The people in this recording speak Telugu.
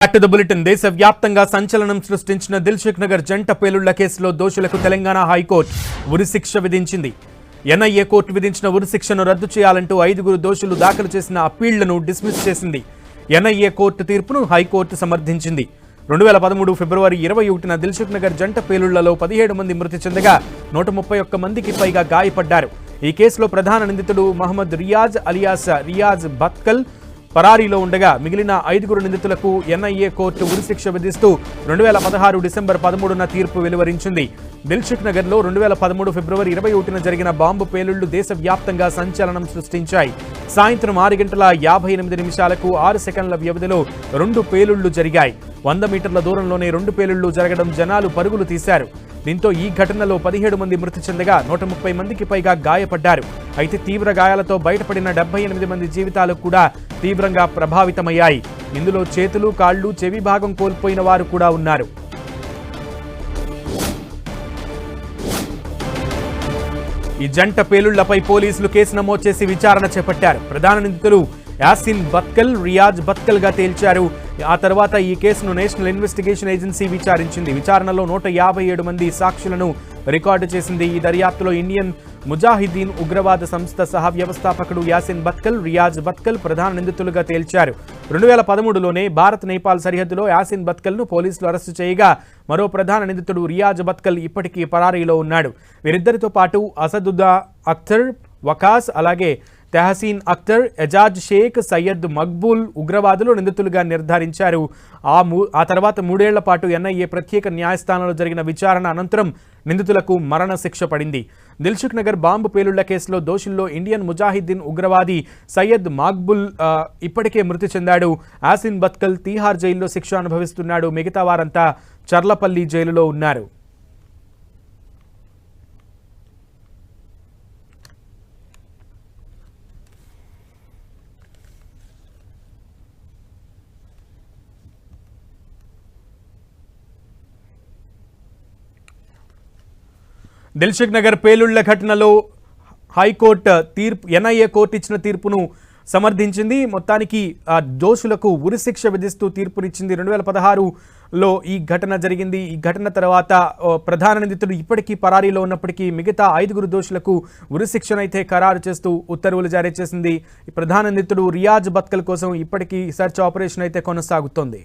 Back to the bulletin. దేశవ్యాప్తంగా సంచలనం సృష్టించిన దిల్సుఖ్ నగర్ జంట పేలుళ్ల కేసులో దోషులకు తెలంగాణ హైకోర్టు ఉరిశిక్ష విధించింది. ఎన్ఐఏ కోర్టు విధించిన ఉరిశిక్షను రద్దు చేయాలంటూ 5 దోషులు దాఖలు చేసిన అప్పీళ్లను డిస్మిస్ చేసింది. ఎన్ఐఏ కోర్టు తీర్పును హైకోర్టు సమర్థించింది. 2013 ఫిబ్రవరి 21న దిల్సుఖ్ నగర్ జంట పేలుళ్లలో 17 మంది మృతి చెందగా 131 మందికి పైగా గాయపడ్డారు. ఈ కేసులో ప్రధాన నిందితుడు మహమ్మద్ రియాజ్ అలియాస్ రియాజ్ బత్కల్ పరారీలో ఉండగా మిగిలిన 5 నిందితులకు ఎన్ఐఏ కోర్టు ఉరిశిక్ష విధిస్తూ 2016 డిసెంబర్ 13న తీర్పు వెలువరించింది. దిల్సుఖ్ నగర్లో 2013 ఫిబ్రవరి 21న జరిగిన బాంబు పేలుళ్లు దేశవ్యాప్తంగా సంచలనం సృష్టించాయి. సాయంత్రం 6:58 6 సెకండ్ల వ్యవధిలో 2 పేలుళ్లు జరిగాయి. 100 మీటర్ల దూరంలోనే 2 పేలుళ్లు జరగడం జనాలు పరుగులు తీశారు. దీంతో ఈ ఘటనలో 17 మంది మృతి చెందగా 130 మందికి పైగా గాయపడ్డారు. అయితే తీవ్ర గాయాలతో బయటపడిన 78 మంది జీవితాలు కూడా తీవ్రంగా ప్రభావితమయ్యాయి. ఇందులో చేతులు, కాళ్లు, చెవి భాగం కోల్పోయిన వారు కూడా ఉన్నారు. ఈ జంట పేలుళ్లపై పోలీసులు కేసు నమోదు చేసి విచారణ చేపట్టారు. ప్రధాన నిందితులు యాసిన్ బత్కల్, రియాజ్ బత్కల్ గా తేల్చారు. ఆ తర్వాత ఈ కేసును నేషనల్ ఇన్వెస్టిగేషన్ ఏజెన్సీ విచారించింది. విచారణలో 157 మంది సాక్షులను రికార్డు చేసింది. ఈ దర్యాప్తులో ఇండియన్ ముజాహిదీన్ ఉగ్రవాద సంస్థ సహ వ్యవస్థాపకుడు యాసిన్ బత్కల్, రియాజ్ బత్కల్ ప్రధాన నిందితులుగా తేల్చారు. 2013లోనే భారత్ నేపాల్ సరిహద్దులో యాసిన్ బత్కల్ ను పోలీసులు అరెస్టు చేయగా మరో ప్రధాన నిందితుడు రియాజ్ బత్కల్ ఇప్పటికీ పరారీలో ఉన్నాడు. వీరిద్దరితో పాటు అసదుద్దా అఖ్తర్, వకాస్, అలాగే తెహసీన్ అఖ్తర్, ఎజాజ్ షేక్, సయ్యద్ మక్బూల్ ఉగ్రవాదులు నిందితులుగా నిర్ధారించారు. ఆ తర్వాత 3 ఏళ్ల పాటు ఎన్ఐఏ ప్రత్యేక న్యాయస్థానంలో జరిగిన విచారణ అనంతరం నిందితులకు మరణ శిక్ష పడింది. దిల్సుఖ్ నగర్ బాంబు పేలుళ్ల కేసులో దోషుల్లో ఇండియన్ ముజాహిద్దీన్ ఉగ్రవాది సయ్యద్ మక్బూల్ ఇప్పటికే మృతి చెందాడు. యాసిన్ బత్కల్ తీహార్ జైల్లో శిక్ష అనుభవిస్తున్నాడు. మిగతా వారంతా చర్లపల్లి జైలులో ఉన్నారు. దిల్సుఖ్ నగర్ పేలుళ్ల ఘటనలో హైకోర్టు తీర్పు, ఎన్ఐఏ కోర్టు ఇచ్చిన తీర్పును సమర్థించింది. మొత్తానికి దోషులకు ఉరిశిక్ష విధిస్తూ తీర్పునిచ్చింది. 2016లో ఈ ఘటన జరిగింది. ఈ ఘటన తర్వాత ప్రధాన నిందితుడు ఇప్పటికీ పరారీలో ఉన్నప్పటికీ మిగతా 5 దోషులకు ఉరిశిక్షనైతే ఖరారు చేస్తూ ఉత్తర్వులు జారీ చేసింది. ప్రధాన నిందితుడు రియాజ్ బత్కల్ కోసం ఇప్పటికీ సెర్చ్ ఆపరేషన్ అయితే కొనసాగుతోంది.